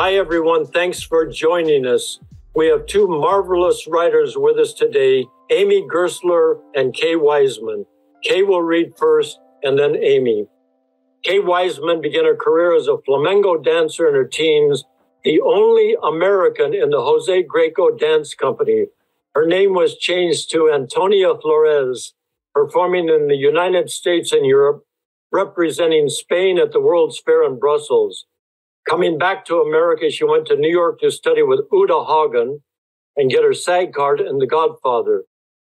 Hi, everyone. Thanks for joining us. We have two marvelous writers with us today, Amy Gerstler and Kay Weissman. Kay will read first, and then Amy. Kay Weissman began her career as a flamenco dancer in her teens, the only American in the Jose Greco Dance Company. Her name was changed to Antonia Flores, performing in the United States and Europe, representing Spain at the World's Fair in Brussels. Coming back to America, she went to New York to study with Uta Hagen and get her SAG card in The Godfather.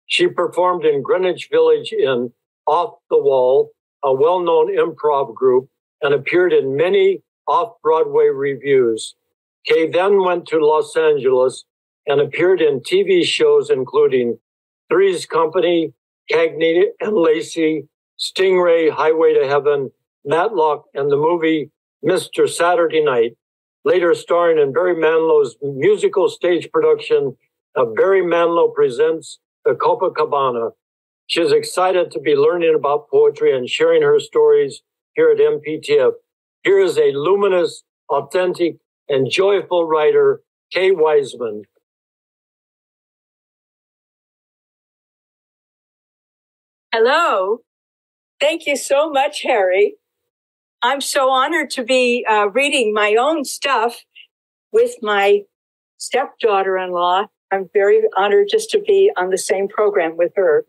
She performed in Greenwich Village in Off the Wall, a well-known improv group, and appeared in many off-Broadway revues. Kay then went to Los Angeles and appeared in TV shows including Three's Company, Cagney and Lacey, Stingray, Highway to Heaven, Matlock, and the movie Mr. Saturday Night, later starring in Barry Manilow's musical stage production of Barry Manilow Presents the Copacabana. She is excited to be learning about poetry and sharing her stories here at MPTF. Here is a luminous, authentic, and joyful writer, Kay Weissman. Hello. Thank you so much, Harry. I'm so honored to be reading my own stuff with my stepdaughter-in-law. I'm very honored just to be on the same program with her.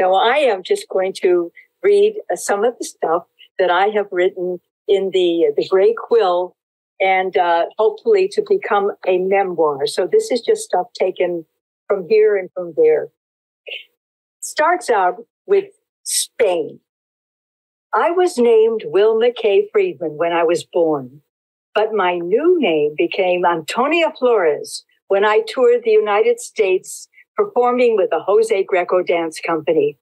So I am just going to read some of the stuff that I have written in the Gray Quill and hopefully to become a memoir. So this is just stuff taken from here and from there. Starts out with Spain. I was named Wilma K. Friedman when I was born, but my new name became Antonia Flores when I toured the United States performing with the Jose Greco Dance Company.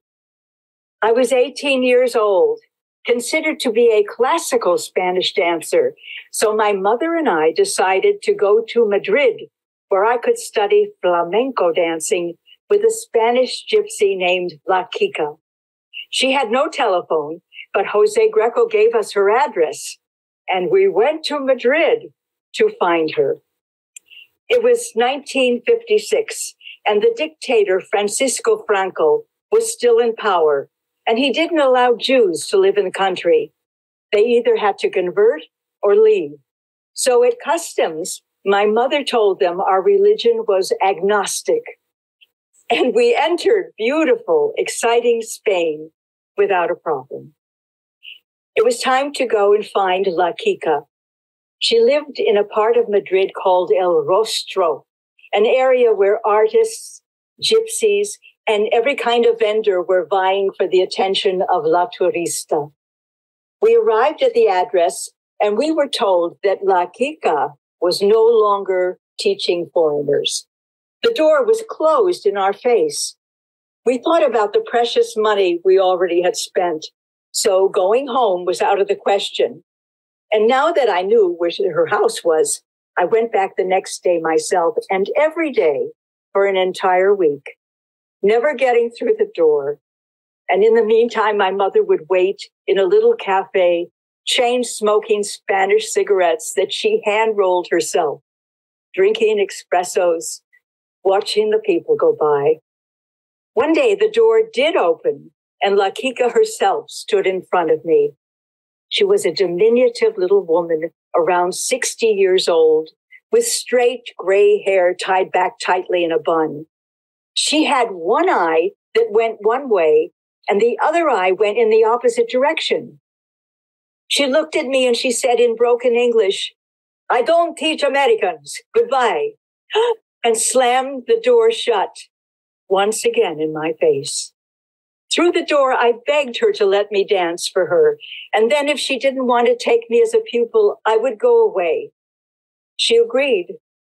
I was 18 years old, considered to be a classical Spanish dancer, so my mother and I decided to go to Madrid, where I could study flamenco dancing with a Spanish gypsy named La Kika. She had no telephone, but Jose Greco gave us her address, and we went to Madrid to find her. It was 1956, and the dictator Francisco Franco was still in power, and he didn't allow Jews to live in the country. They either had to convert or leave. So at customs, my mother told them our religion was agnostic, and we entered beautiful, exciting Spain without a problem. It was time to go and find La Kika. She lived in a part of Madrid called El Rostro, an area where artists, gypsies, and every kind of vendor were vying for the attention of La Turista. We arrived at the address, and we were told that La Kika was no longer teaching foreigners. The door was closed in our face. We thought about the precious money we already had spent. So going home was out of the question. And now that I knew where her house was, I went back the next day myself and every day for an entire week, never getting through the door. And in the meantime, my mother would wait in a little cafe, chain-smoking Spanish cigarettes that she hand-rolled herself, drinking espressos, watching the people go by. One day, the door did open, and La Kika herself stood in front of me. She was a diminutive little woman, around 60 years old, with straight gray hair tied back tightly in a bun. She had one eye that went one way, and the other eye went in the opposite direction. She looked at me and she said in broken English, "I don't teach Americans. Goodbye," and slammed the door shut once again in my face. Through the door, I begged her to let me dance for her, and then if she didn't want to take me as a pupil, I would go away. She agreed,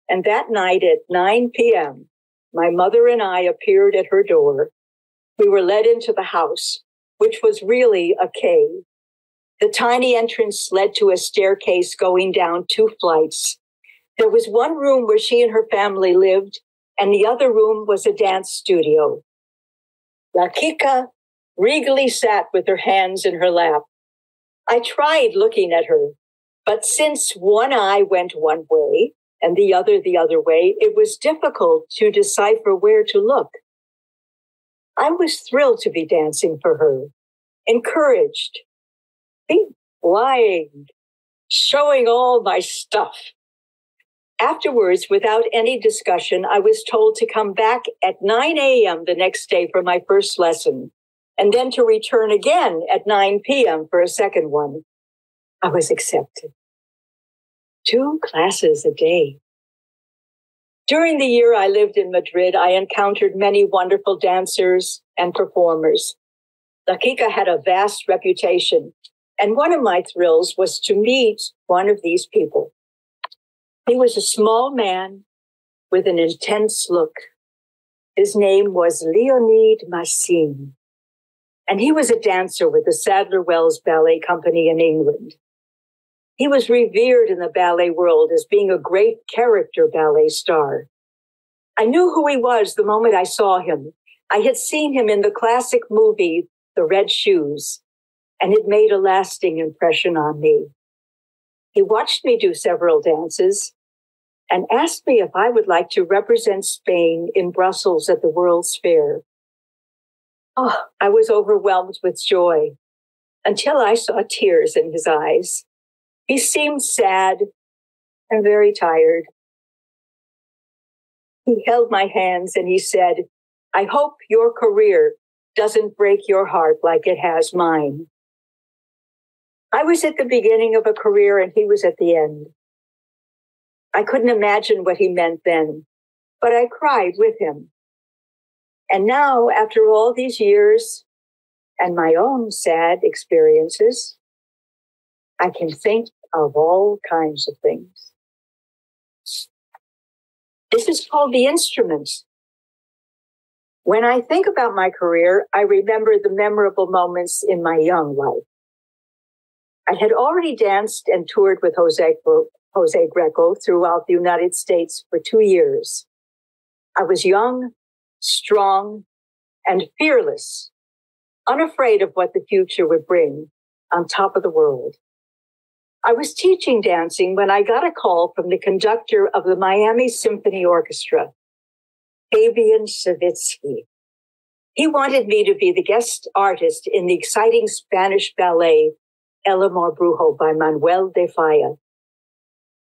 and that night at 9 p.m., my mother and I appeared at her door. We were led into the house, which was really a cave. The tiny entrance led to a staircase going down 2 flights. There was one room where she and her family lived, and the other room was a dance studio. La Kika regally sat with her hands in her lap. I tried looking at her, But since one eye went one way and the other way, it was difficult to decipher where to look. I was thrilled to be dancing for her, encouraged, being blind, showing all my stuff. Afterwards, without any discussion, I was told to come back at 9 a.m. the next day for my first lesson, and then to return again at 9 p.m. for a second one. I was accepted. 2 classes a day. During the year I lived in Madrid, I encountered many wonderful dancers and performers. La Kika had a vast reputation, and one of my thrills was to meet one of these people. He was a small man with an intense look. His name was Leonid Massin, and he was a dancer with the Sadler-Wells Ballet Company in England. He was revered in the ballet world as being a great character ballet star. I knew who he was the moment I saw him. I had seen him in the classic movie, The Red Shoes, and it made a lasting impression on me. He watched me do several dances and asked me if I would like to represent Spain in Brussels at the World's Fair. Oh, I was overwhelmed with joy until I saw tears in his eyes. He seemed sad and very tired. He held my hands and he said, "I hope your career doesn't break your heart like it has mine." I was at the beginning of a career and he was at the end. I couldn't imagine what he meant then, but I cried with him. And now, after all these years and my own sad experiences, I can think of all kinds of things. This is called The Instrument. When I think about my career, I remember the memorable moments in my young life. I had already danced and toured with Jose Greco throughout the United States for 2 years. I was young, strong, and fearless, unafraid of what the future would bring, on top of the world. I was teaching dancing when I got a call from the conductor of the Miami Symphony Orchestra, Fabian Savitsky. He wanted me to be the guest artist in the exciting Spanish ballet, El Amor Brujo by Manuel de Falla.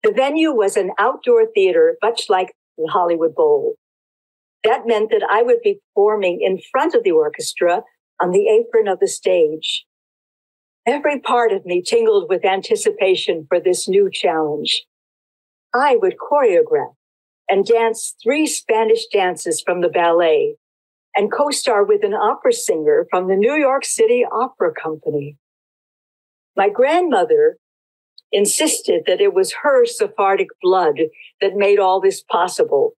The venue was an outdoor theater, much like the Hollywood Bowl. That meant that I would be performing in front of the orchestra on the apron of the stage. Every part of me tingled with anticipation for this new challenge. I would choreograph and dance 3 Spanish dances from the ballet and co-star with an opera singer from the New York City Opera Company. My grandmother insisted that it was her Sephardic blood that made all this possible,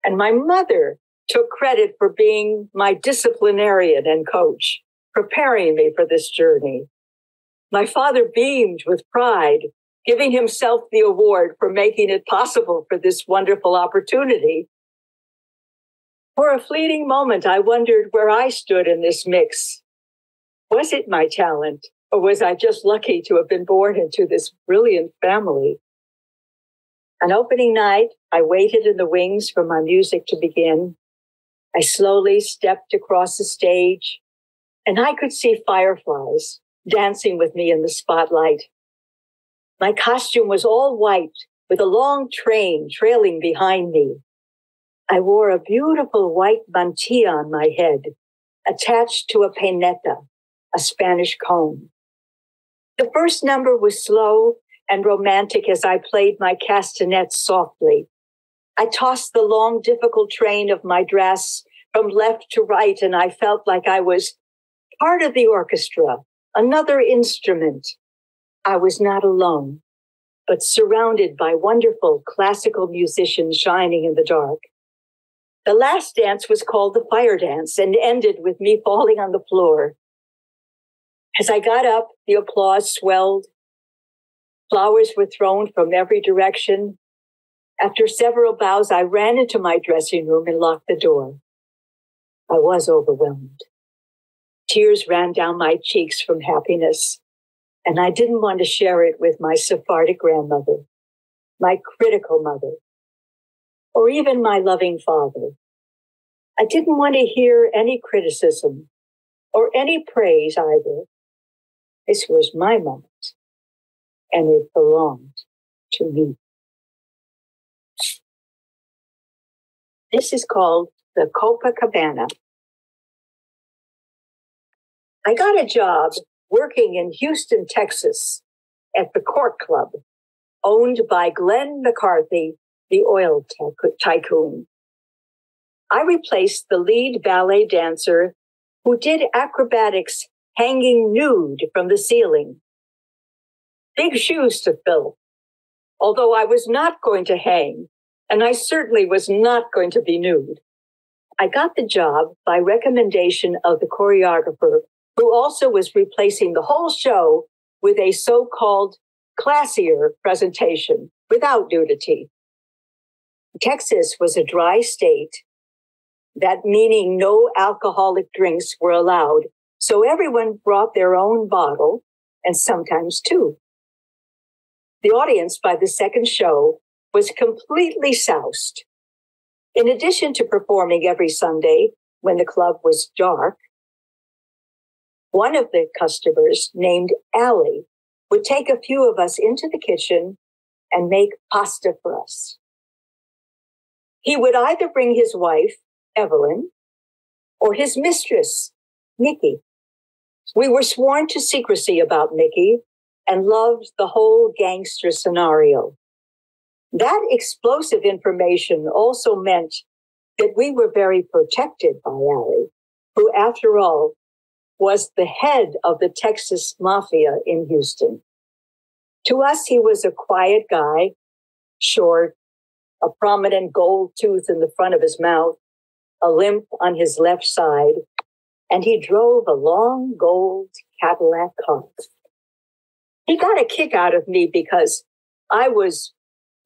and my mother took credit for being my disciplinarian and coach, preparing me for this journey. My father beamed with pride, giving himself the award for making it possible for this wonderful opportunity. For a fleeting moment, I wondered where I stood in this mix. Was it my talent, or was I just lucky to have been born into this brilliant family? On opening night, I waited in the wings for my music to begin. I slowly stepped across the stage, and I could see fireflies dancing with me in the spotlight. My costume was all white, with a long train trailing behind me. I wore a beautiful white mantilla on my head, attached to a peineta, a Spanish comb. The first number was slow and romantic as I played my castanets softly. I tossed the long, difficult train of my dress from left to right, and I felt like I was part of the orchestra, another instrument. I was not alone, but surrounded by wonderful classical musicians shining in the dark. The last dance was called the fire dance and ended with me falling on the floor. As I got up, the applause swelled. Flowers were thrown from every direction. After several bows, I ran into my dressing room and locked the door. I was overwhelmed. Tears ran down my cheeks from happiness. And I didn't want to share it with my Sephardic grandmother, my critical mother, or even my loving father. I didn't want to hear any criticism or any praise either. This was my moment, and it belonged to me. This is called the Copacabana. I got a job working in Houston, Texas, at the Court Club, owned by Glenn McCarthy, the oil tycoon. I replaced the lead ballet dancer who did acrobatics hanging nude from the ceiling. Big shoes to fill, although I was not going to hang, and I certainly was not going to be nude. I got the job by recommendation of the choreographer, who also was replacing the whole show with a so-called classier presentation without nudity. Texas was a dry state, that meaning no alcoholic drinks were allowed, so everyone brought their own bottle, and sometimes two. The audience by the second show was completely soused. In addition to performing every Sunday when the club was dark, one of the customers, named Allie, would take a few of us into the kitchen and make pasta for us. He would either bring his wife, Evelyn, or his mistress, Nikki. We were sworn to secrecy about Nikki and loved the whole gangster scenario. That explosive information also meant that we were very protected by Allie, who, after all, was the head of the Texas Mafia in Houston. To us, he was a quiet guy, short, a prominent gold tooth in the front of his mouth, a limp on his left side, and he drove a long gold Cadillac car. He got a kick out of me because I was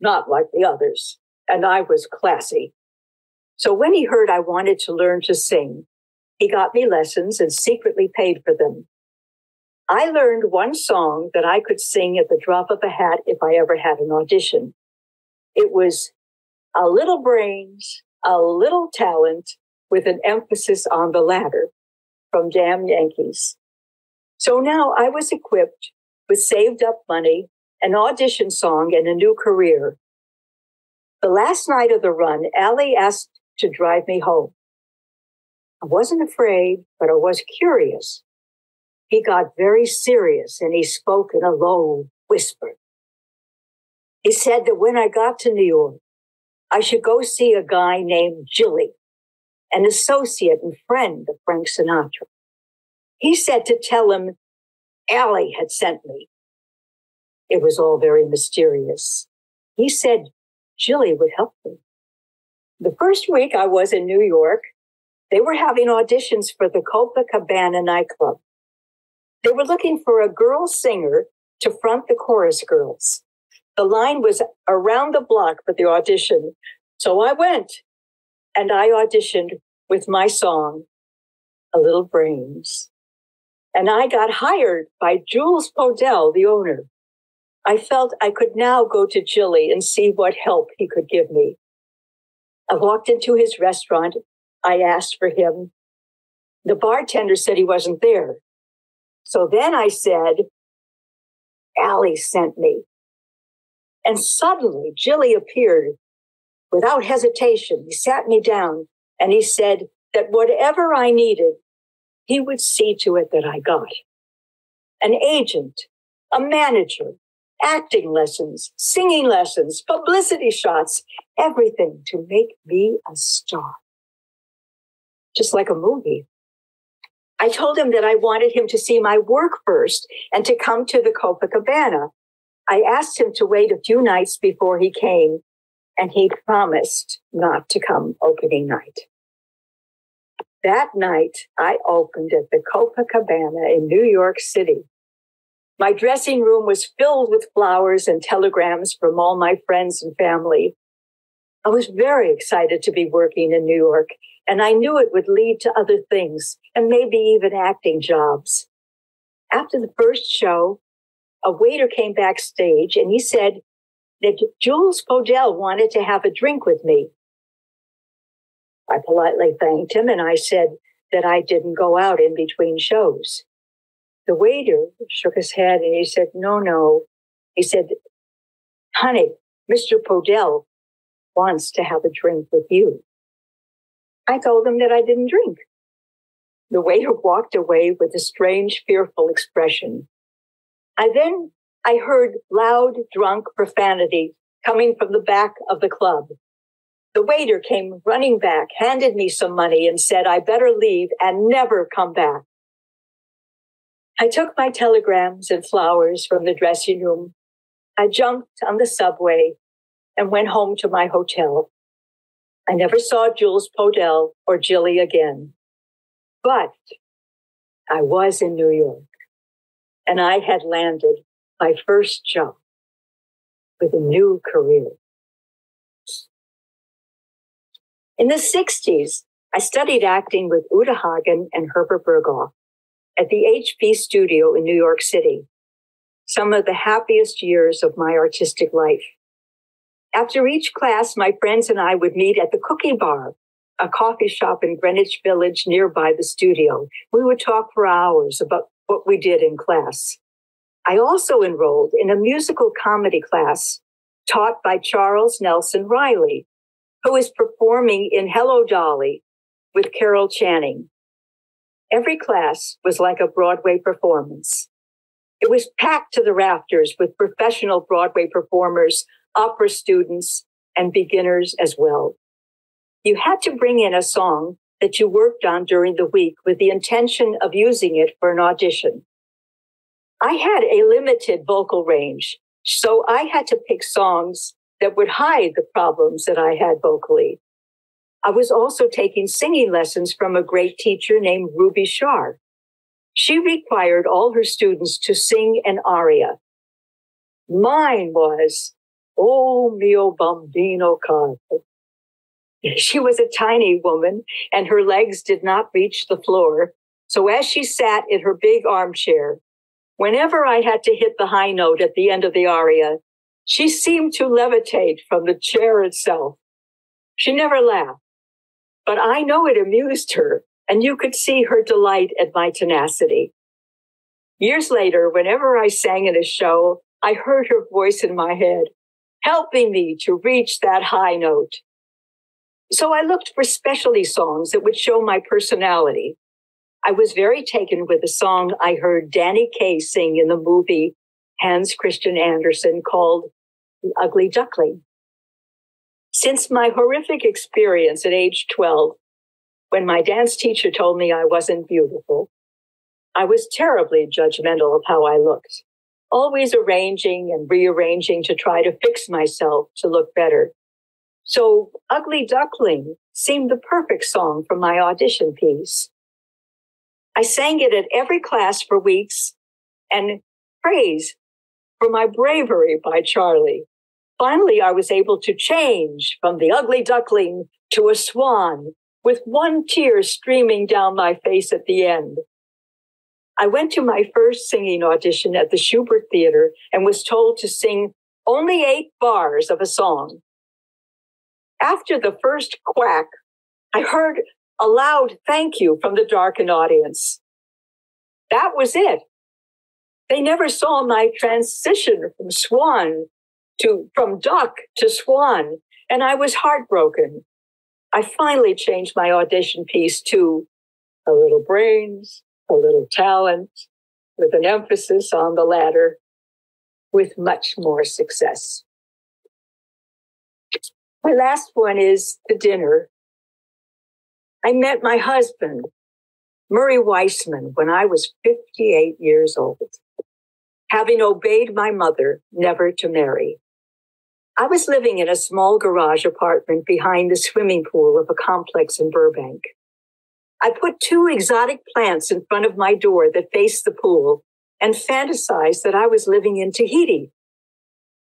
not like the others, and I was classy. So when he heard I wanted to learn to sing, he got me lessons and secretly paid for them. I learned one song that I could sing at the drop of a hat if I ever had an audition. It was "A Little Brains, a Little Talent," with an emphasis on the latter, from Damn Yankees. So now I was equipped with saved up money, an audition song, and a new career. The last night of the run, Allie asked to drive me home. I wasn't afraid, but I was curious. He got very serious and he spoke in a low whisper. He said that when I got to New York, I should go see a guy named Jilly, an associate and friend of Frank Sinatra. He said to tell him Allie had sent me. It was all very mysterious. He said Jilly would help me. The first week I was in New York, they were having auditions for the Copacabana nightclub. They were looking for a girl singer to front the chorus girls. The line was around the block for the audition. So I went and I auditioned with my song, "A Little Brains." And I got hired by Jules Podell, the owner. I felt I could now go to Jilly and see what help he could give me. I walked into his restaurant. I asked for him. The bartender said he wasn't there. So then I said, Allie sent me. And suddenly Jilly appeared without hesitation. He sat me down and he said that whatever I needed, he would see to it that I got. An agent, a manager, acting lessons, singing lessons, publicity shots, everything to make me a star. Just like a movie. I told him that I wanted him to see my work first and to come to the Copacabana. I asked him to wait a few nights before he came, and he promised not to come opening night. That night, I opened at the Copacabana in New York City. My dressing room was filled with flowers and telegrams from all my friends and family. I was very excited to be working in New York, and I knew it would lead to other things and maybe even acting jobs. After the first show, a waiter came backstage and he said that Jules Podell wanted to have a drink with me. I politely thanked him and I said that I didn't go out in between shows. The waiter shook his head and he said, no. He said, honey, Mr. Podell wants to have a drink with you. I told him that I didn't drink. The waiter walked away with a strange, fearful expression. I heard loud, drunk profanity coming from the back of the club. The waiter came running back, handed me some money, and said I better leave and never come back. I took my telegrams and flowers from the dressing room. I jumped on the subway and went home to my hotel. I never saw Jules Podell or Jilly again. But I was in New York, and I had landed my first job with a new career. In the 60s, I studied acting with Uta Hagen and Herbert Berghoff at the HP studio in New York City, some of the happiest years of my artistic life. After each class, my friends and I would meet at the Cookie Bar, a coffee shop in Greenwich Village nearby the studio. We would talk for hours about what we did in class. I also enrolled in a musical comedy class taught by Charles Nelson Riley, who is performing in Hello, Dolly with Carol Channing. Every class was like a Broadway performance. It was packed to the rafters with professional Broadway performers, opera students, and beginners as well. You had to bring in a song that you worked on during the week with the intention of using it for an audition. I had a limited vocal range, so I had to pick songs that would hide the problems that I had vocally. I was also taking singing lessons from a great teacher named Ruby Shar. She required all her students to sing an aria. Mine was, "Oh mio bambino caro." She was a tiny woman and her legs did not reach the floor. So as she sat in her big armchair, whenever I had to hit the high note at the end of the aria, she seemed to levitate from the chair itself. She never laughed, but I know it amused her, and you could see her delight at my tenacity. Years later, whenever I sang in a show, I heard her voice in my head, helping me to reach that high note. So I looked for specialty songs that would show my personality. I was very taken with a song I heard Danny Kaye sing in the movie Hans Christian Andersen called The Ugly Duckling. Since my horrific experience at age 12, when my dance teacher told me I wasn't beautiful, I was terribly judgmental of how I looked, always arranging and rearranging to try to fix myself to look better. So Ugly Duckling seemed the perfect song for my audition piece. I sang it at every class for weeks, and praise for my bravery by Charlie. Finally, I was able to change from the ugly duckling to a swan with one tear streaming down my face at the end. I went to my first singing audition at the Schubert Theater and was told to sing only 8 bars of a song. After the first quack, I heard a loud thank you from the darkened audience. That was it. They never saw my transition from duck to swan, and I was heartbroken. I finally changed my audition piece to a little brains, a little talent, with an emphasis on the latter, with much more success. My last one is the dinner. I met my husband, Murray Weissman, when I was 58 years old, having obeyed my mother never to marry. I was living in a small garage apartment behind the swimming pool of a complex in Burbank. I put 2 exotic plants in front of my door that faced the pool and fantasized that I was living in Tahiti.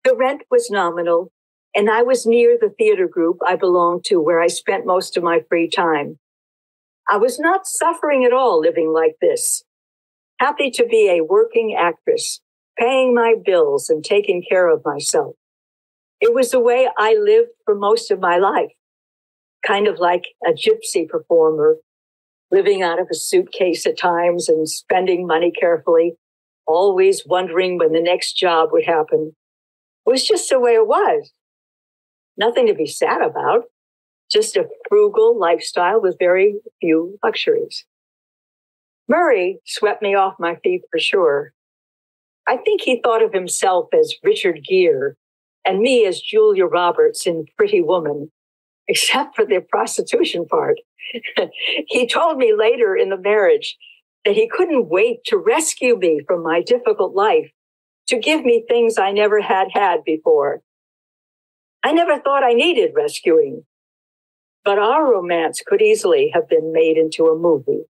The rent was nominal, and I was near the theater group I belonged to where I spent most of my free time. I was not suffering at all living like this, happy to be a working actress paying my bills and taking care of myself. It was the way I lived for most of my life, kind of like a gypsy performer, living out of a suitcase at times and spending money carefully, always wondering when the next job would happen. It was just the way it was. Nothing to be sad about, just a frugal lifestyle with very few luxuries. Murray swept me off my feet for sure. I think he thought of himself as Richard Gere and me as Julia Roberts in Pretty Woman, except for the prostitution part. He told me later in the marriage that he couldn't wait to rescue me from my difficult life, to give me things I never had before. I never thought I needed rescuing, but our romance could easily have been made into a movie.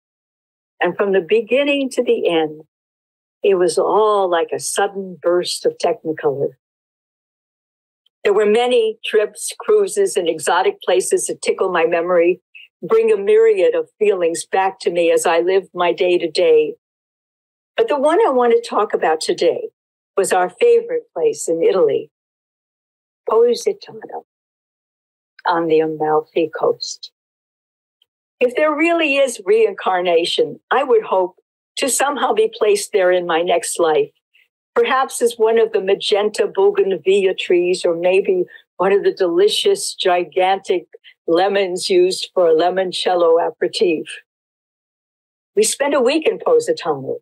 And from the beginning to the end, it was all like a sudden burst of technicolor. There were many trips, cruises, and exotic places that tickle my memory, bring a myriad of feelings back to me as I lived my day to day. But the one I want to talk about today was our favorite place in Italy, Positano, on the Amalfi Coast. If there really is reincarnation, I would hope to somehow be placed there in my next life, perhaps as one of the magenta bougainvillea trees, or maybe one of the delicious, gigantic lemons used for a limoncello aperitif. We spent a week in Positano,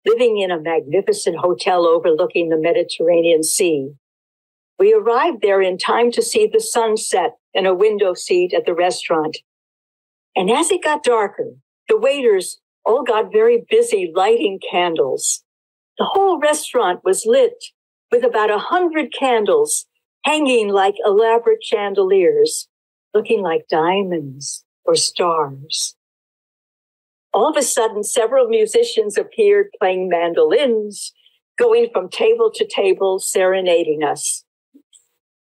living in a magnificent hotel overlooking the Mediterranean Sea. We arrived there in time to see the sunset in a window seat at the restaurant. And as it got darker, the waiters all got very busy lighting candles. The whole restaurant was lit with about 100 candles hanging like elaborate chandeliers, looking like diamonds or stars. All of a sudden, several musicians appeared playing mandolins, going from table to table, serenading us.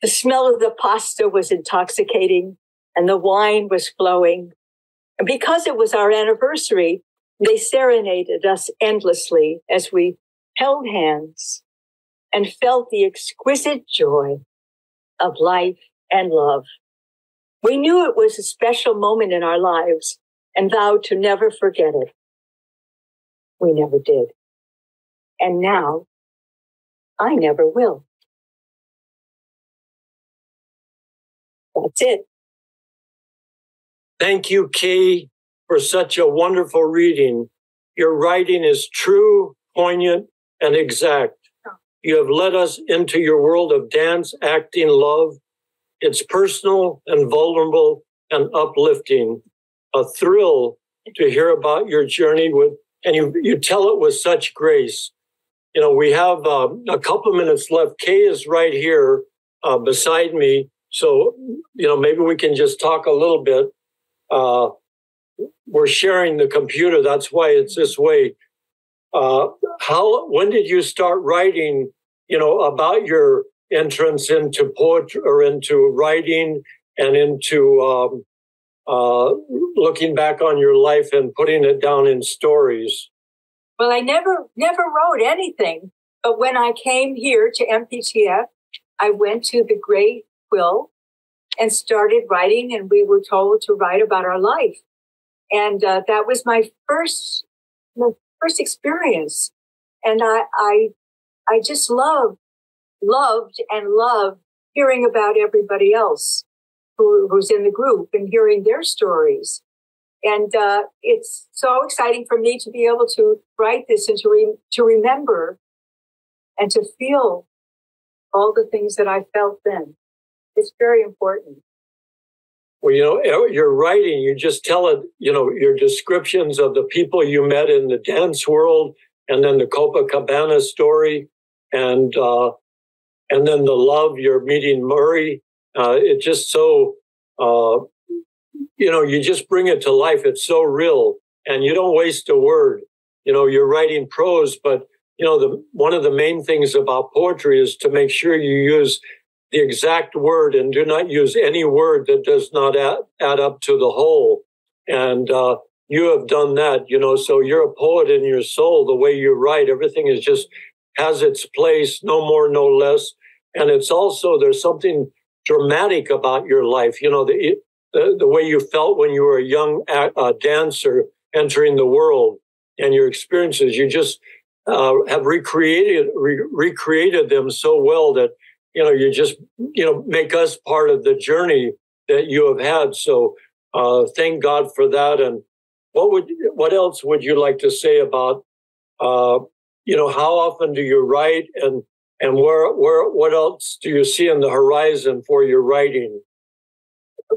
The smell of the pasta was intoxicating and the wine was flowing. And because it was our anniversary, they serenaded us endlessly as we held hands and felt the exquisite joy of life and love. We knew it was a special moment in our lives and vowed to never forget it. We never did. And now, I never will. That's it. Thank you, Kay, for such a wonderful reading. Your writing is true, poignant, and exact. You have led us into your world of dance, acting, love. It's personal and vulnerable and uplifting. A thrill to hear about your journey and you tell it with such grace. You know, we have a couple of minutes left. Kay is right here beside me. So, you know, maybe we can just talk a little bit. We're sharing the computer. That's why it's this way. When did you start writing, you know, about your entrance into poetry or into writing and into looking back on your life and putting it down in stories? Well, I never wrote anything. But when I came here to MPTF, I went to the Great Quill and started writing, and we were told to write about our life. And that was my first experience. And I just loved hearing about everybody else who's in the group and hearing their stories. And it's so exciting for me to be able to write this and to remember and to feel all the things that I felt then. It's very important. Well, you know, your writing, you just tell it, you know, your descriptions of the people you met in the dance world, and then the Copacabana story, and then the love you're meeting Murray. It just so, you know, you just bring it to life. It's so real, and you don't waste a word. You know, you're writing prose, but, you know, one of the main things about poetry is to make sure you use the exact word and do not use any word that does not add up to the whole. And you have done that, you know, so you're a poet in your soul. The way you write, everything is just has its place, no more, no less. And it's also, there's something dramatic about your life. You know, the way you felt when you were a young dancer entering the world, and your experiences, you just have recreated them so well that, you know, you just, you know, make us part of the journey that you have had. So thank God for that. And what else would you like to say about, you know, how often do you write, and what else do you see on the horizon for your writing?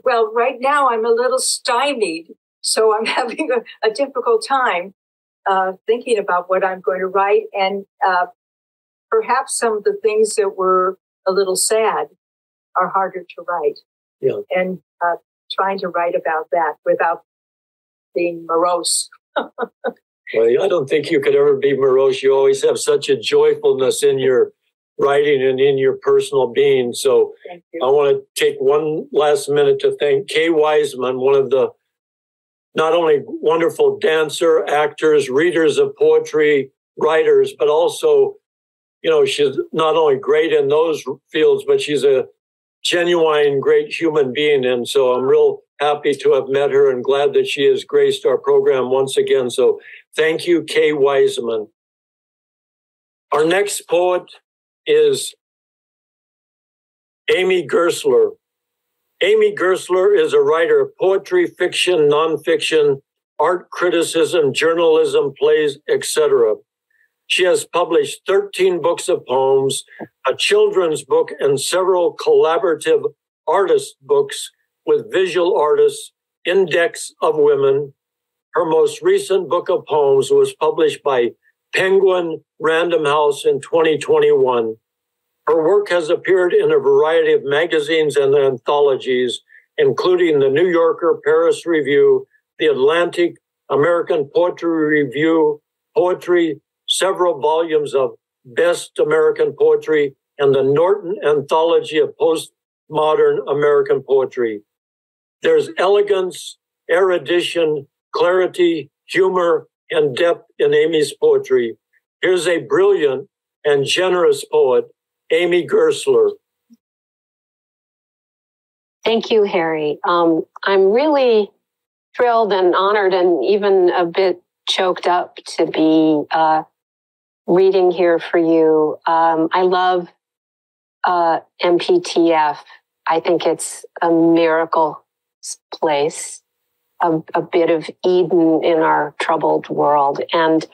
Well, right now I'm a little stymied, so I'm having a difficult time thinking about what I'm going to write, and perhaps some of the things that were a little sad are harder to write. Yeah. And trying to write about that without being morose. Well, I don't think you could ever be morose. You always have such a joyfulness in your writing and in your personal being. So I want to take one last minute to thank Kay Weissman, one of the not only wonderful dancer, actors, readers of poetry, writers, but also, you know, she's not only great in those fields, but she's a genuine, great human being. And so I'm real happy to have met her and glad that she has graced our program once again. So thank you, Kay Weissman. Our next poet is Amy Gerstler. Amy Gerstler is a writer of poetry, fiction, nonfiction, art criticism, journalism, plays, etc. She has published 13 books of poems, a children's book, and several collaborative artist books with visual artists, Index of Women. Her most recent book of poems was published by Penguin Random House in 2021. Her work has appeared in a variety of magazines and anthologies, including the New Yorker, Paris Review, the Atlantic, American Poetry Review, Poetry, several volumes of Best American Poetry, and the Norton Anthology of Postmodern American Poetry. There's elegance, erudition, clarity, humor, and depth in Amy's poetry. Here's a brilliant and generous poet, Amy Gerstler. Thank you, Harry. I'm really thrilled and honored and even a bit choked up to be reading here for you. I love MPTF. I think it's a miracle place, a bit of Eden in our troubled world. And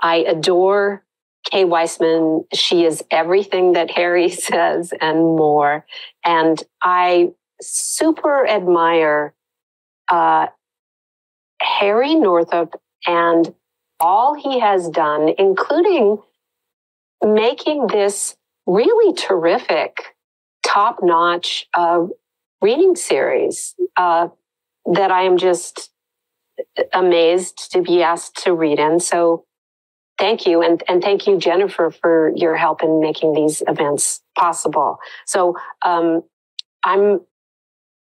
I adore Kay Weissman. She is everything that Harry says and more. And I super admire Harry Northup and all he has done, including making this really terrific, top-notch reading series that I am just amazed to be asked to read in. So thank you. And thank you, Jennifer, for your help in making these events possible. So I'm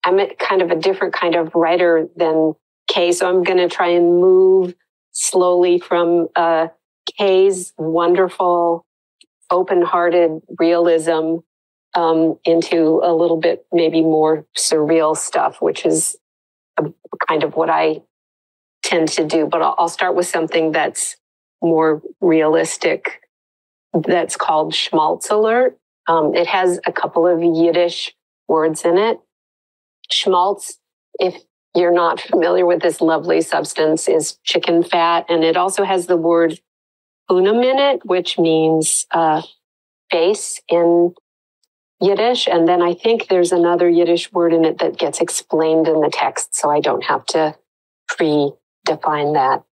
a kind of a different kind of writer than Kay. So I'm going to try and move slowly from Kay's wonderful, open-hearted realism into a little bit maybe more surreal stuff, which is kind of what I tend to do. But I'll start with something that's more realistic, that's called Schmaltz Alert. It has a couple of Yiddish words in it. Schmaltz, if you're not familiar with this lovely substance, is chicken fat. And it also has the word unum in it, which means face in Yiddish. And then I think there's another Yiddish word in it that gets explained in the text, so I don't have to predefine that.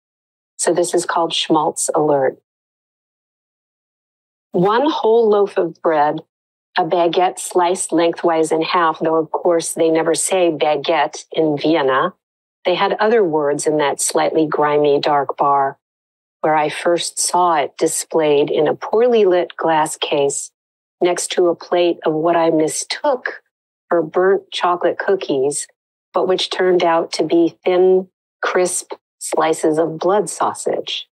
So this is called Schmaltz Alert. One whole loaf of bread, a baguette sliced lengthwise in half, though of course they never say baguette in Vienna. They had other words in that slightly grimy dark bar, where I first saw it displayed in a poorly lit glass case next to a plate of what I mistook for burnt chocolate cookies, but which turned out to be thin, crisp slices of blood sausage.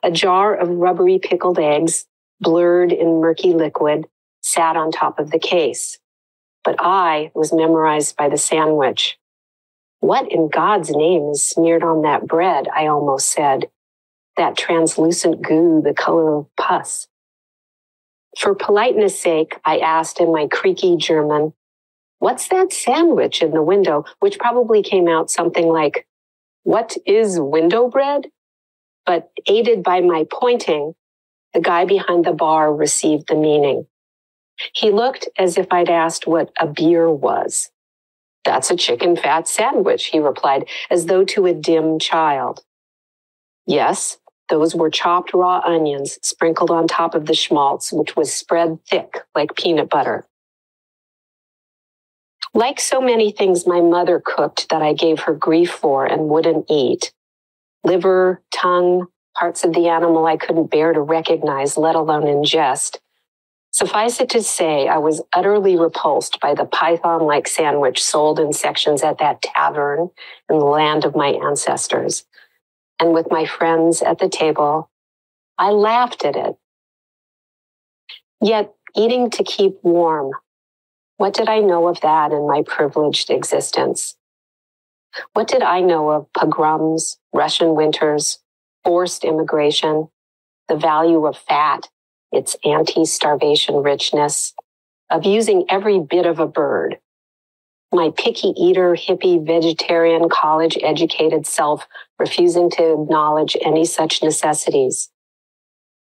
A jar of rubbery pickled eggs, blurred in murky liquid, sat on top of the case. But I was memorized by the sandwich. What in God's name is smeared on that bread? I almost said. That translucent goo, the color of pus. For politeness' sake, I asked in my creaky German, "What's that sandwich in the window?" Which probably came out something like, "What is window bread?" But aided by my pointing, the guy behind the bar received the meaning. He looked as if I'd asked what a beer was. "That's a chicken fat sandwich," he replied, as though to a dim child. Yes, those were chopped raw onions sprinkled on top of the schmaltz, which was spread thick like peanut butter. Like so many things my mother cooked that I gave her grief for and wouldn't eat, liver, tongue, parts of the animal I couldn't bear to recognize, let alone ingest, suffice it to say, I was utterly repulsed by the python-like sandwich sold in sections at that tavern in the land of my ancestors. And with my friends at the table, I laughed at it. Yet, eating to keep warm, what did I know of that in my privileged existence? What did I know of pogroms, Russian winters, forced immigration, the value of fat, its anti-starvation richness, of using every bit of a bird? My picky eater, hippie, vegetarian, college-educated self refusing to acknowledge any such necessities,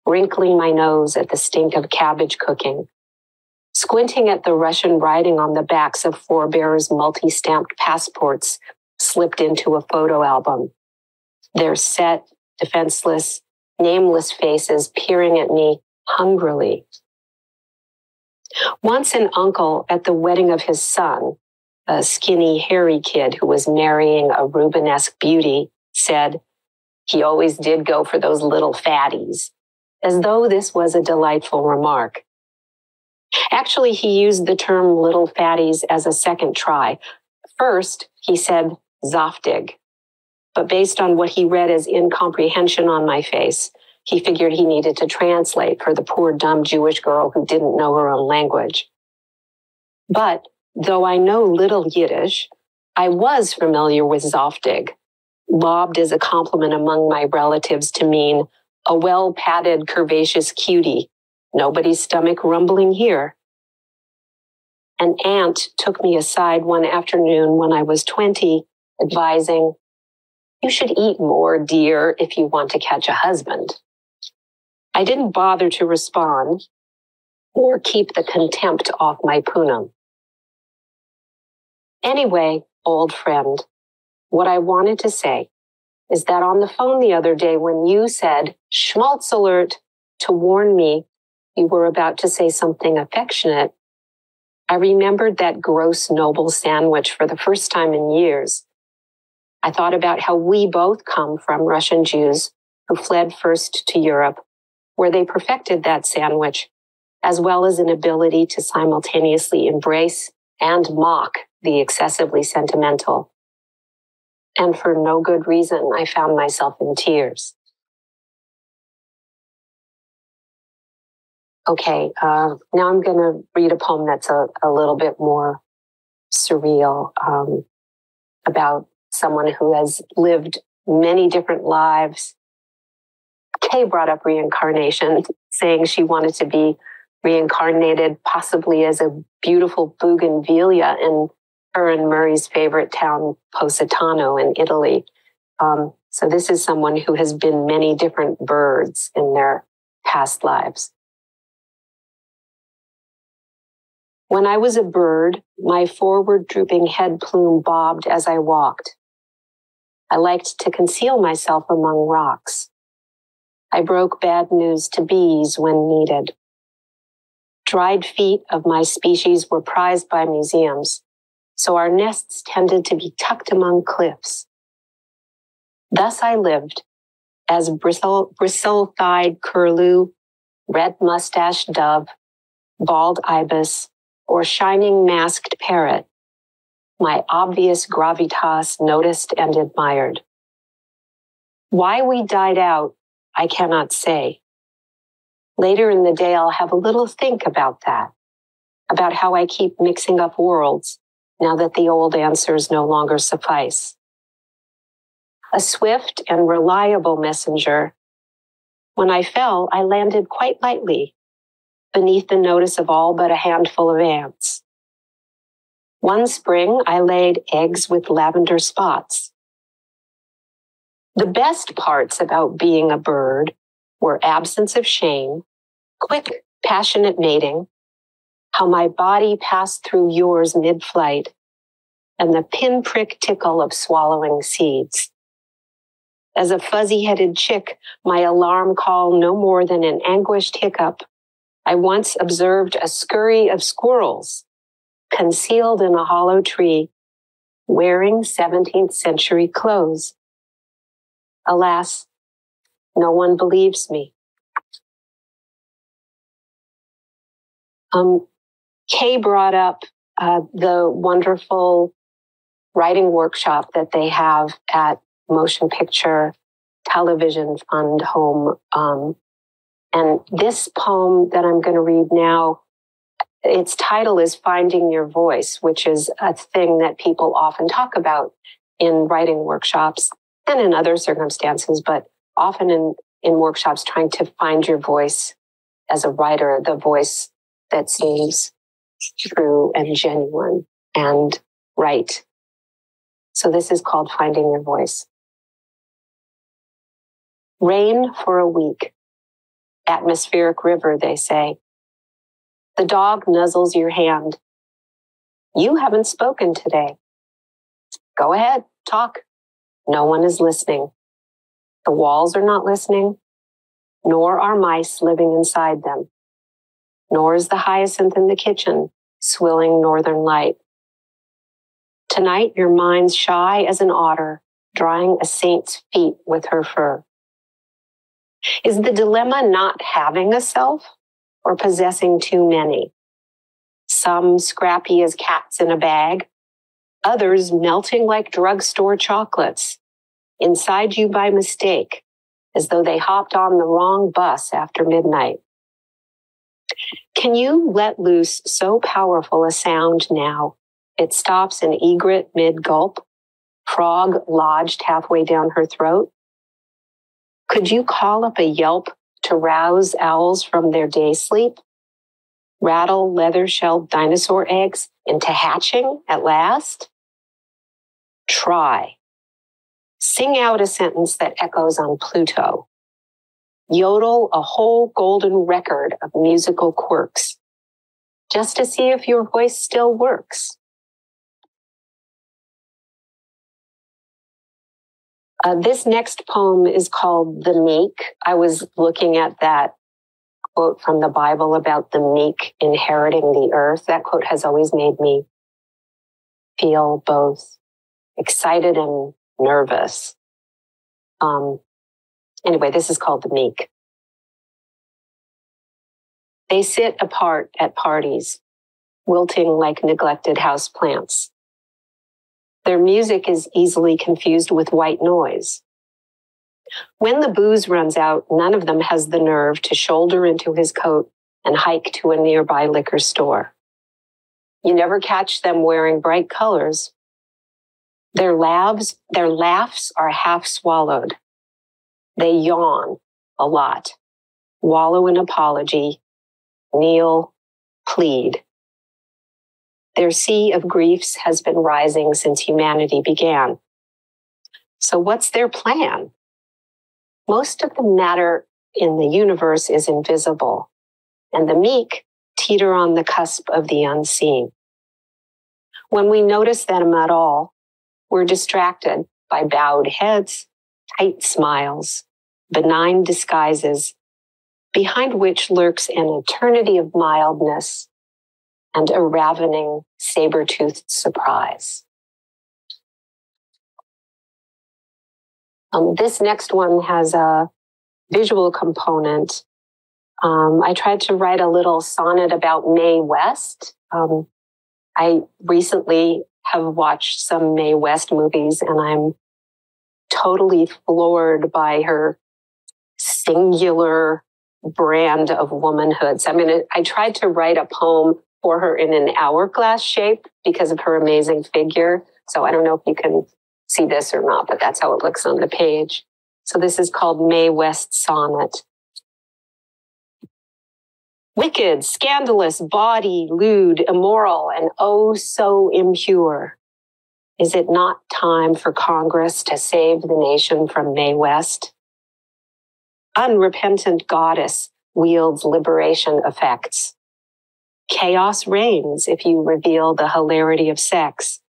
wrinkling my nose at the stink of cabbage cooking, squinting at the Russian writing on the backs of forebears' multi-stamped passports slipped into a photo album, their set, defenseless, nameless faces peering at me hungrily. Once an uncle at the wedding of his son, a skinny, hairy kid who was marrying a Rubenesque beauty, said, "He always did go for those little fatties," as though this was a delightful remark. Actually, he used the term little fatties as a second try. First, he said "zaftig," but based on what he read as incomprehension on my face, he figured he needed to translate for the poor dumb Jewish girl who didn't know her own language. But though I know little Yiddish, I was familiar with zaftig, lobbed as a compliment among my relatives to mean a well-padded, curvaceous cutie. Nobody's stomach rumbling here. An aunt took me aside one afternoon when I was 20, advising, "You should eat more, dear, if you want to catch a husband." I didn't bother to respond or keep the contempt off my punam. Anyway, old friend, what I wanted to say is that on the phone the other day when you said, "Schmaltz alert," to warn me you were about to say something affectionate, I remembered that gross noble sandwich for the first time in years. I thought about how we both come from Russian Jews who fled first to Europe, where they perfected that sandwich, as well as an ability to simultaneously embrace and mock the excessively sentimental. And for no good reason, I found myself in tears. Okay, now I'm going to read a poem that's a little bit more surreal, about someone who has lived many different lives. Kay brought up reincarnation, saying she wanted to be reincarnated possibly as a beautiful bougainvillea in her and Murray's favorite town, Positano in Italy. So this is someone who has been many different birds in their past lives. When I was a bird, my forward drooping head plume bobbed as I walked. I liked to conceal myself among rocks. I broke bad news to bees when needed. Dried feet of my species were prized by museums, so our nests tended to be tucked among cliffs. Thus I lived as bristle-thighed curlew, red-mustached dove, bald ibis, or shining masked parrot, my obvious gravitas noticed and admired. Why we died out, I cannot say. Later in the day, I'll have a little think about that, about how I keep mixing up worlds now that the old answers no longer suffice. A swift and reliable messenger. When I fell, I landed quite lightly beneath the notice of all but a handful of ants. One spring, I laid eggs with lavender spots. The best parts about being a bird were absence of shame, quick, passionate mating, how my body passed through yours mid-flight, and the pinprick tickle of swallowing seeds. As a fuzzy-headed chick, my alarm call no more than an anguished hiccup. I once observed a scurry of squirrels concealed in a hollow tree, wearing 17th century clothes. Alas, no one believes me. Kay brought up the wonderful writing workshop that they have at Motion Picture Television Fund Home. And this poem that I'm going to read now, its title is Finding Your Voice, which is a thing that people often talk about in writing workshops and in other circumstances, but often in workshops trying to find your voice as a writer, the voice that seems true and genuine and right. So this is called Finding Your Voice. Rain for a week. Atmospheric river, they say. The dog nuzzles your hand. You haven't spoken today. Go ahead, talk. No one is listening. The walls are not listening, nor are mice living inside them, nor is the hyacinth in the kitchen swilling northern light. Tonight, your mind's shy as an otter, drying a saint's feet with her fur. Is the dilemma not having a self or possessing too many? Some scrappy as cats in a bag, others melting like drugstore chocolates, inside you by mistake, as though they hopped on the wrong bus after midnight. Can you let loose so powerful a sound now it stops an egret mid-gulp, frog lodged halfway down her throat? Could you call up a yelp to rouse owls from their day sleep? Rattle leather-shelled dinosaur eggs into hatching at last? Try. Sing out a sentence that echoes on Pluto. Yodel a whole golden record of musical quirks, just to see if your voice still works. This next poem is called The Meek. I was looking at that quote from the Bible about the meek inheriting the earth. That quote has always made me feel both excited and nervous. Anyway, this is called The Meek. They sit apart at parties, wilting like neglected houseplants. Their music is easily confused with white noise. When the booze runs out, none of them has the nerve to shoulder into his coat and hike to a nearby liquor store. You never catch them wearing bright colors. Their laughs are half swallowed. They yawn a lot, wallow in apology, kneel, plead. Their sea of griefs has been rising since humanity began. So what's their plan? Most of the matter in the universe is invisible, and the meek teeter on the cusp of the unseen. When we notice them at all, we're distracted by bowed heads, tight smiles, benign disguises, behind which lurks an eternity of mildness and a ravening, saber-toothed surprise. This next one has a visual component. I tried to write a little sonnet about Mae West. I recently have watched some Mae West movies, and I'm totally floored by her singular brand of womanhood. So I tried to write a poem for her in an hourglass shape because of her amazing figure. So I don't know if you can see this or not, but that's how it looks on the page. So this is called Mae West Sonnet. Wicked, scandalous, bawdy, lewd, immoral, and oh so impure. Is it not time for Congress to save the nation from Mae West? Unrepentant goddess wields liberation effects. Chaos reigns if you reveal the hilarity of sex.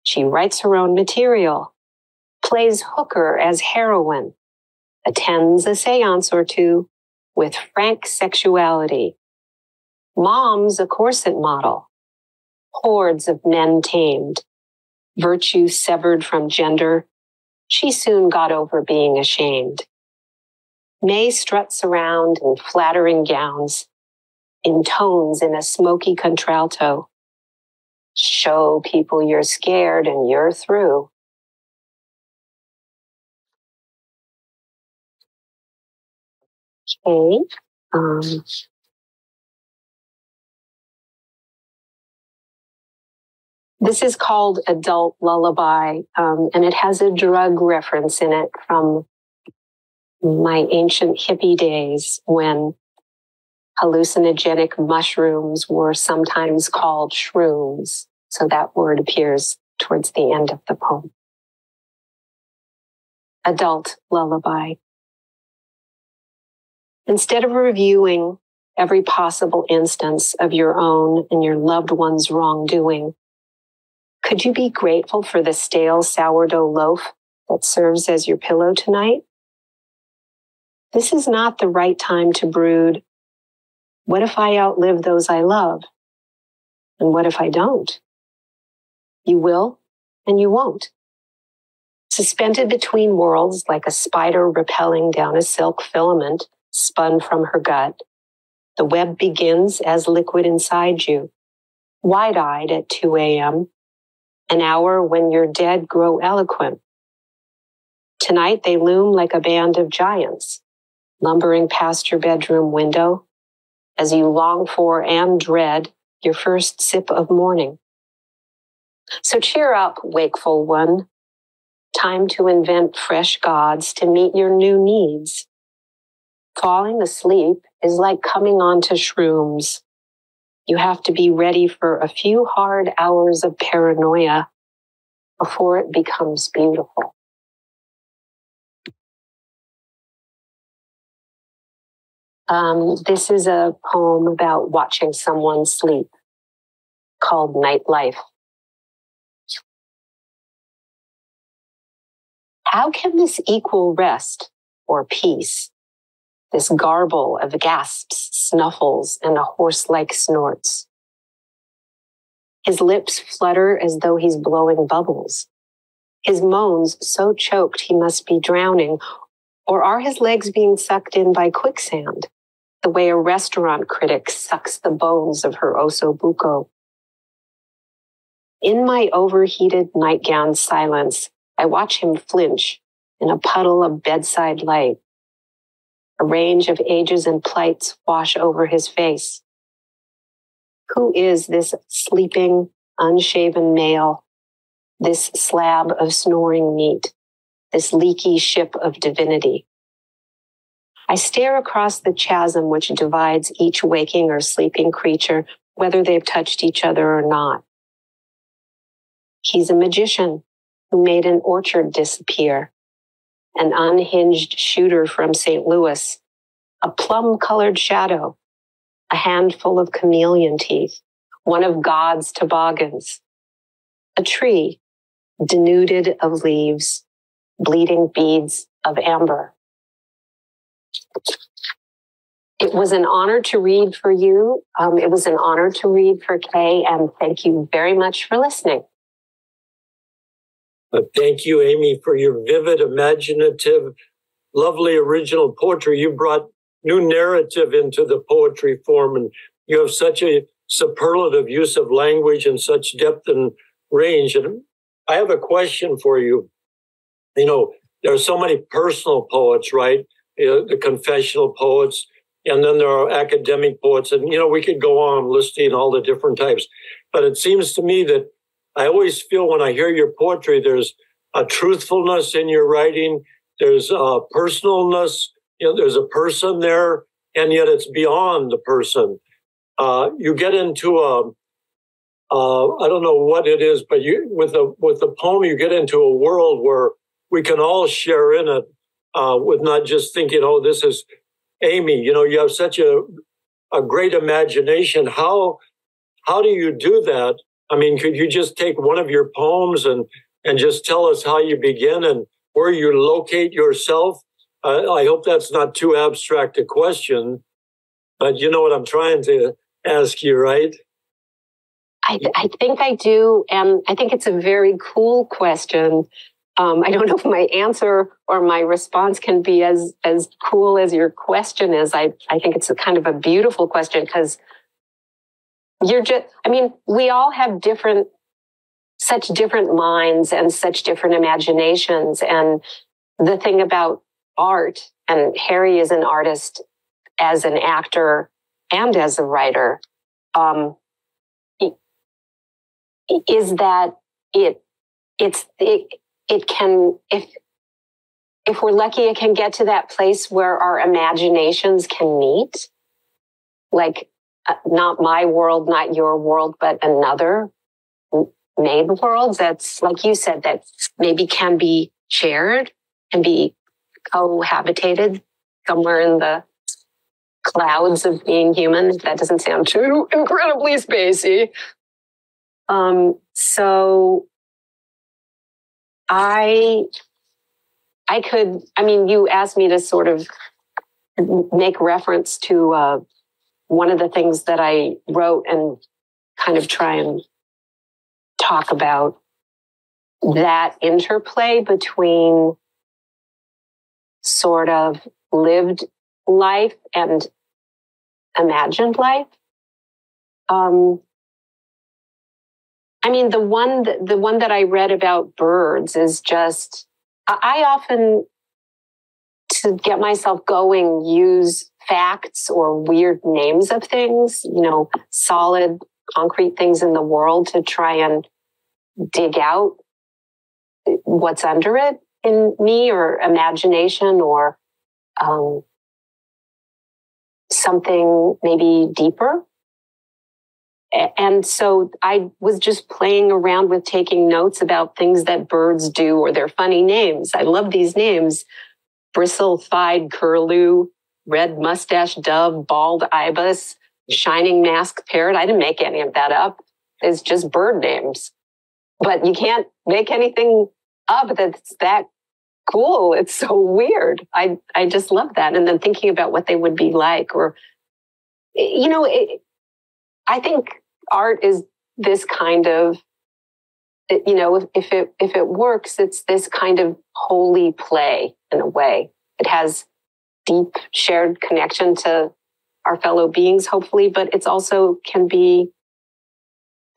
She writes her own material, plays hooker as heroine, attends a seance or two with frank sexuality. Mom's a corset model, hordes of men tamed, virtue severed from gender. She soon got over being ashamed. Mae struts around in flattering gowns, intones in a smoky contralto. Show people you're scared and you're through. Okay. This is called Adult Lullaby, and it has a drug reference in it from my ancient hippie days when hallucinogenic mushrooms were sometimes called shrooms. So that word appears towards the end of the poem. Adult Lullaby. Instead of reviewing every possible instance of your own and your loved one's wrongdoing, could you be grateful for the stale sourdough loaf that serves as your pillow tonight? This is not the right time to brood. What if I outlive those I love? And what if I don't? You will, and you won't. Suspended between worlds like a spider rappelling down a silk filament spun from her gut, the web begins as liquid inside you, wide-eyed at 2 a.m., an hour when your dead grow eloquent. Tonight they loom like a band of giants, lumbering past your bedroom window as you long for and dread your first sip of morning. So cheer up, wakeful one. Time to invent fresh gods to meet your new needs. Falling asleep is like coming onto shrooms. You have to be ready for a few hard hours of paranoia before it becomes beautiful. This is a poem about watching someone sleep called Nightlife. How can this equal rest or peace? This garble of gasps, snuffles, and a horse-like snorts. His lips flutter as though he's blowing bubbles. His moans so choked he must be drowning, or are his legs being sucked in by quicksand, the way a restaurant critic sucks the bones of her osso buco? In my overheated nightgown silence, I watch him flinch in a puddle of bedside light. A range of ages and plights wash over his face. Who is this sleeping, unshaven male, this slab of snoring meat, this leaky ship of divinity? I stare across the chasm which divides each waking or sleeping creature, whether they've touched each other or not. He's a magician who made an orchard disappear, an unhinged shooter from St. Louis, a plum-colored shadow, a handful of chameleon teeth, one of God's toboggans, a tree denuded of leaves, bleeding beads of amber. It was an honor to read for you. It was an honor to read for Kay, and thank you very much for listening. Thank you, Amy, for your vivid, imaginative, lovely original poetry. You brought new narrative into the poetry form, and you have such a superlative use of language and such depth and range. And I have a question for you. You know, there are so many personal poets, right? the confessional poets, and then there are academic poets. And, we could go on listing all the different types. But it seems to me that I always feel when I hear your poetry, there's a truthfulness in your writing. There's a personalness. There's a person there, and yet it's beyond the person. You get into I don't know what it is, but with the poem, you get into a world where we can all share in it, with not just thinking, oh, this is Amy. You have such a great imagination. How do you do that? I mean, could you just take one of your poems and just tell us how you begin and where you locate yourself? I hope that's not too abstract a question, but you know what I'm trying to ask you, right? I think I do, and I think it's a very cool question. I don't know if my answer or my response can be as cool as your question is. I think it's a kind of a beautiful question because we all have such different minds and such different imaginations. And the thing about art, and Harry is an artist as an actor and as a writer, is that it can, if we're lucky, it can get to that place where our imaginations can meet, like not my world, not your world, but another made worlds. That's, like you said, that maybe can be shared and be cohabitated somewhere in the clouds of being human. That doesn't sound too incredibly spacey. So you asked me to sort of make reference to one of the things that I wrote and kind of try and talk about that interplay between sort of lived life and imagined life. The one that I read about birds is just, I often, to get myself going, use facts or weird names of things, solid, concrete things in the world to try and dig out what's under it in me, or imagination, or something maybe deeper. And so I was just playing around with taking notes about things that birds do or their funny names. I love these names: bristle-thighed curlew, red mustache dove, bald ibis, shining mask parrot. I didn't make any of that up. It's just bird names. But you can't make anything up that's that cool. It's so weird. I just love that. And then thinking about what they would be like, or, I think art is this kind of, if it works, it's this kind of holy play in a way. It has deep shared connection to our fellow beings, hopefully, but it's also can be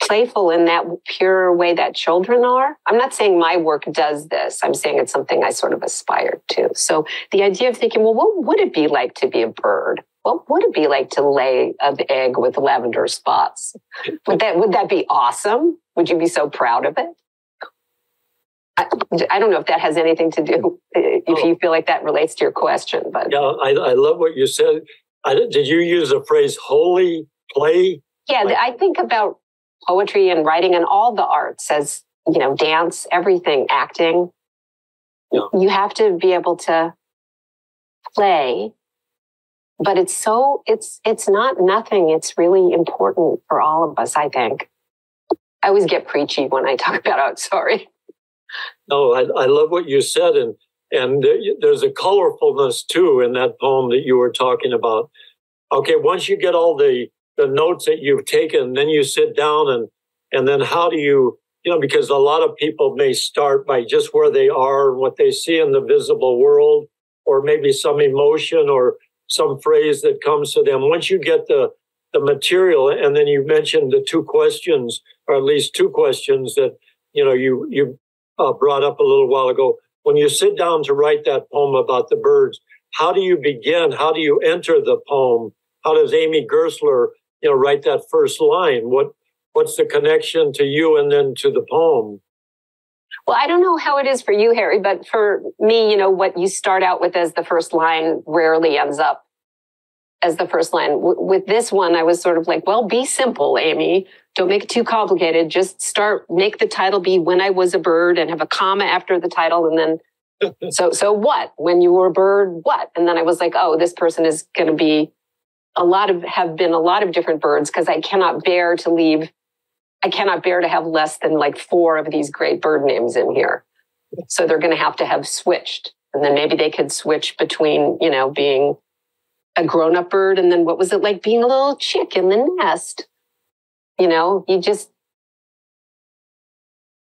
playful in that pure way that children are. I'm not saying my work does this. I'm saying it's something I sort of aspired to. So the idea of thinking, well, what would it be like to be a bird? What would it be like to lay an egg with lavender spots? Would that be awesome? Would you be so proud of it? I don't know if that has anything to do, if you feel like that relates to your question. But yeah, I love what you said. Did you use the phrase holy play? Yeah, I think about poetry and writing and all the arts as, dance, everything, acting. Yeah. You have to be able to play, but it's not nothing. It's really important for all of us, I think. I always get preachy when I talk about it. Sorry. No, I love what you said. And there's a colorfulness too in that poem that you were talking about. Okay, once you get all the notes that you've taken, then you sit down and then how do you, because a lot of people may start by just where they are and what they see in the visible world, or maybe some emotion or some phrase that comes to them. Once you get the material, and then you mentioned the two questions, or at least two questions that, you brought up a little while ago. When you sit down to write that poem about the birds, how do you begin? How do you enter the poem? How does Amy Gerstler, write that first line? What's the connection to you and then to the poem? Well, I don't know how it is for you, Harry, but for me, what you start out with as the first line rarely ends up as the first line. With this one, I was sort of like, well, be simple, Amy. Don't make it too complicated. Just make the title be When I Was a Bird and have a comma after the title. And then, so what? When you were a bird, what? And then I was like, oh, this person is going to be have been a lot of different birds, because I cannot bear to have less than like 4 of these great bird names in here. So they're going to have switched. And then maybe they could switch between, being a grown-up bird, and then what was it like being a little chick in the nest? You just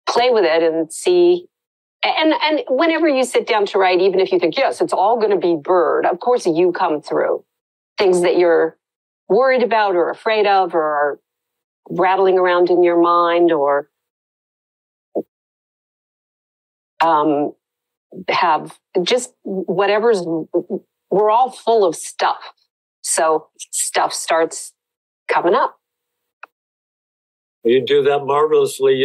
play with it and see. And whenever you sit down to write, even if you think, yes, it's all going to be bird, of course you come through things that you're worried about or afraid of or are rattling around in your mind, or have just whatever's. We're all full of stuff. So stuff starts coming up. You do that marvelously,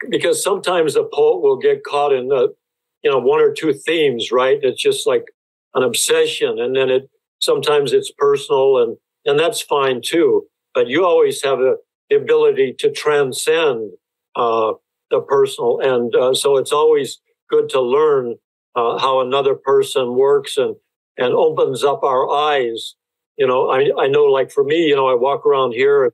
because sometimes a poet will get caught in the, 1 or 2 themes, right? It's just like an obsession. And then sometimes it's personal, and that's fine too. But you always have the ability to transcend the personal. And so it's always good to learn how another person works and opens up our eyes. I know, like for me, I walk around here,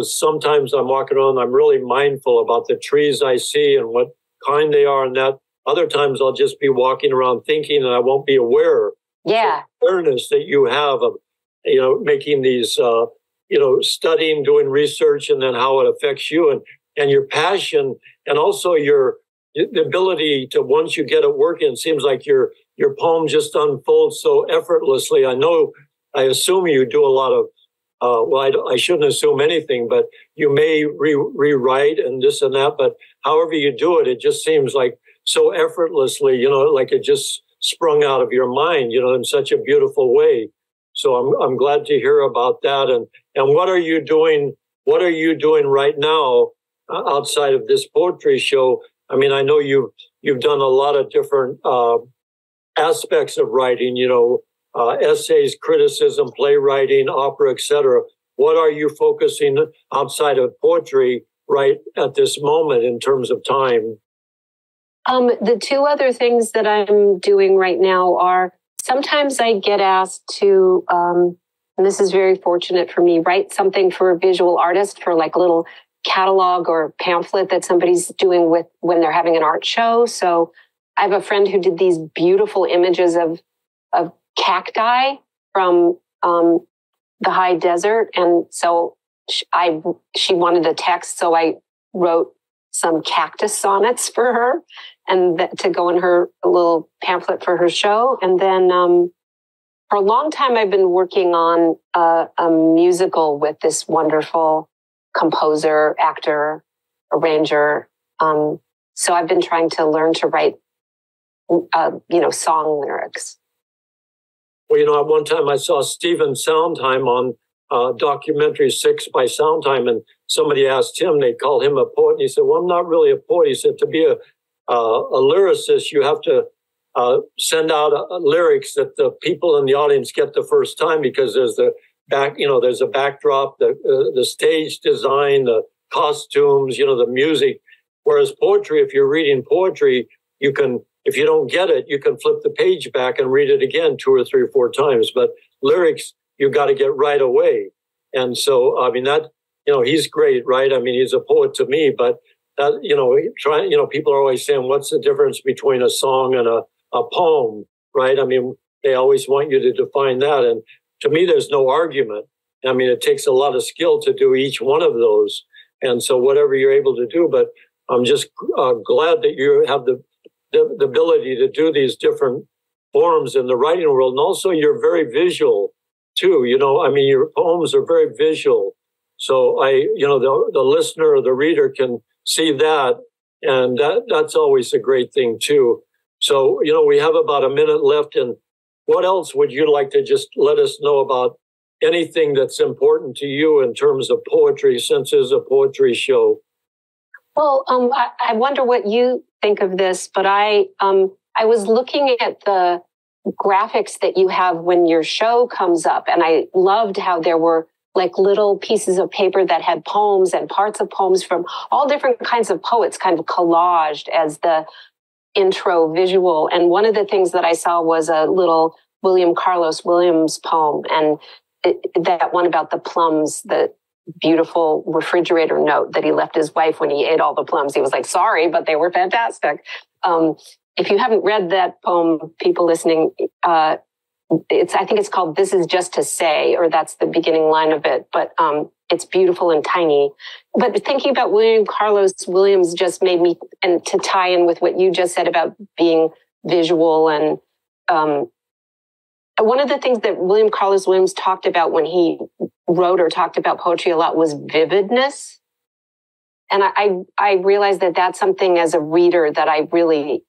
sometimes I'm walking around, I'm really mindful about the trees I see and what kind they are, and that other times I'll just be walking around thinking and I won't be aware. Yeah. The awareness that you have of, making these, studying, doing research, and then how it affects you and your passion, and also the ability to, once you get it working, it seems like your poem just unfolds so effortlessly. I assume you do a lot of, I shouldn't assume anything, but you may rewrite and this and that, but however you do it, it just seems like so effortlessly, like it just sprung out of your mind, in such a beautiful way. So I'm glad to hear about that. And what are you doing? What are you doing right now outside of this poetry show? I mean, I know you've done a lot of different aspects of writing, essays, criticism, playwriting, opera, etc. What are you focusing outside of poetry right at this moment in terms of time? The 2 other things that I'm doing right now are, sometimes I get asked to, and this is very fortunate for me, write something for a visual artist for like a little catalog or pamphlet that somebody's doing when they're having an art show. So I have a friend who did these beautiful images of cacti from the high desert. And so she wanted a text. So I wrote some cactus sonnets for her and to go in her little pamphlet for her show. And then for a long time, I've been working on a musical with this wonderful composer, actor, arranger. So I've been trying to learn to write, song lyrics. Well, at one time I saw Stephen Sondheim on documentary 6 by Sondheim, and somebody asked him, they called him a poet, and he said, well, I'm not really a poet. He said, to be a lyricist, you have to send out lyrics that the people in the audience get the first time, because there's there's a backdrop, the stage design, the costumes, the music. Whereas poetry, if you're reading poetry, you can, if you don't get it, you can flip the page back and read it again 2 or 3 or 4 times. But lyrics, you got to get right away. And so, I mean, that, he's great, right? I mean, he's a poet to me, but that, people are always saying, what's the difference between a song and a poem, right? I mean, they always want you to define that. And to me, there's no argument. I mean, it takes a lot of skill to do each one of those. And so whatever you're able to do, but I'm just glad that you have the ability to do these different forms in the writing world. And also you're very visual too. I mean, your poems are very visual. So the listener or the reader can see that. And that's always a great thing too. So, we have about a minute left, and what else would you like to just let us know about? Anything that's important to you in terms of poetry, since it's a poetry show? Well, I wonder what you think of this, but I was looking at the graphics that you have when your show comes up, and I loved how there were like little pieces of paper that had poems and parts of poems from all different kinds of poets kind of collaged as the intro visual. And one of the things that I saw was a little William Carlos Williams poem, and that one about the plums, the beautiful refrigerator note that he left his wife when he ate all the plums. He was like, sorry, but they were fantastic. If you haven't read that poem, people listening, I think it's called This Is Just to Say, or that's the beginning line of it. But it's beautiful and tiny. But thinking about William Carlos Williams just made me, and to tie in with what you just said about being visual, and one of the things that William Carlos Williams talked about when he wrote or talked about poetry a lot was vividness. And I realized that that's something as a reader that I really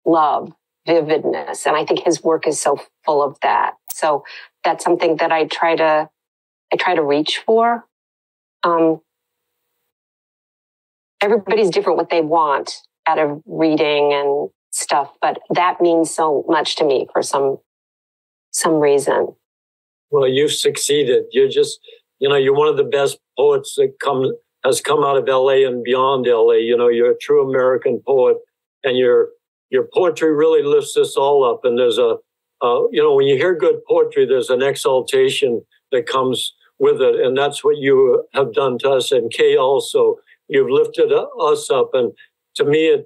love, vividness. And I think his work is so full of that. So that's something that I try to reach for. Everybody's different what they want out of reading and stuff, but that means so much to me for some reason. Well, you've succeeded. You're just, you're one of the best poets that has come out of LA and beyond LA. You're a true American poet, and your poetry really lifts us all up. And there's when you hear good poetry, there's an exaltation that comes with it. And that's what you have done to us. And Kay also, you've lifted us up. And to me,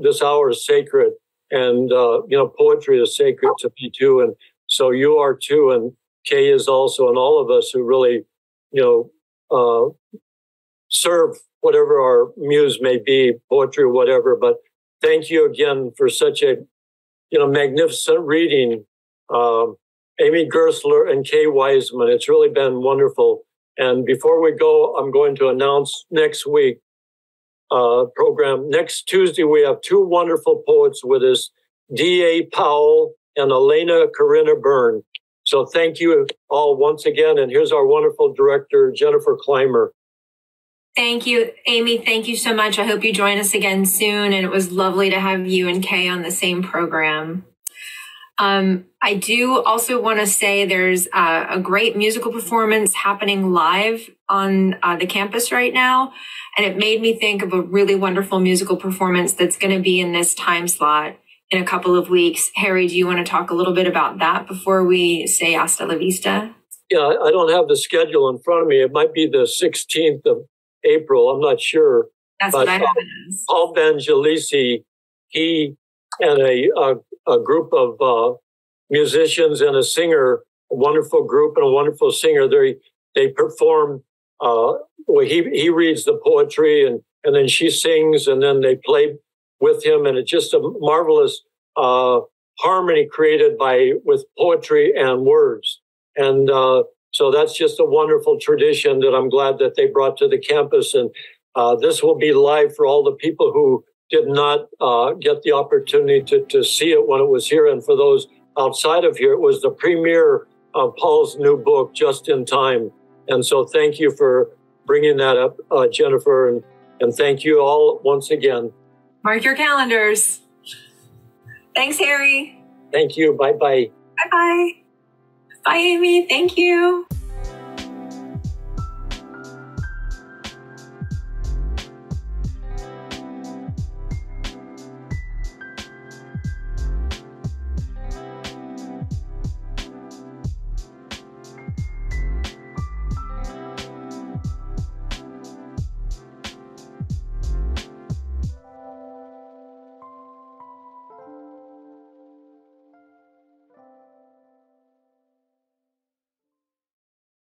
this hour is sacred, and, poetry is sacred to me too. And so you are too, and Kay is also, and all of us who really, serve whatever our muse may be, poetry or whatever. But thank you again for such a, magnificent reading, Amy Gerstler and Kay Weissman. It's really been wonderful. And before we go, I'm going to announce next week program. Next Tuesday, we have two wonderful poets with us, D.A. Powell and Elena Corinna Byrne. So thank you all once again. And here's our wonderful director, Jennifer Clymer. Thank you, Amy. Thank you so much. I hope you join us again soon. And it was lovely to have you and Kay on the same program. I do also want to say there's a great musical performance happening live on the campus right now. And it made me think of a really wonderful musical performance that's going to be in this time slot in a couple of weeks. Harry, do you want to talk a little bit about that before we say hasta la vista? Yeah, I don't have the schedule in front of me. It might be the 16th of April. I'm not sure. That's what I have it as. Paul Vangelisi, he and a group of musicians and a singer, a wonderful group and a wonderful singer, they perform, he reads the poetry and then she sings, and then they play with him, and it's just a marvelous harmony created with poetry and words. And so that's just a wonderful tradition that I'm glad that they brought to the campus. And this will be live for all the people who did not get the opportunity to see it when it was here. And for those outside of here, it was the premiere of Paul's new book, Just in Time. And so thank you for bringing that up, Jennifer. And thank you all once again. Mark your calendars. Thanks, Harry. Thank you. Bye-bye. Bye-bye. Bye, Amy. Thank you.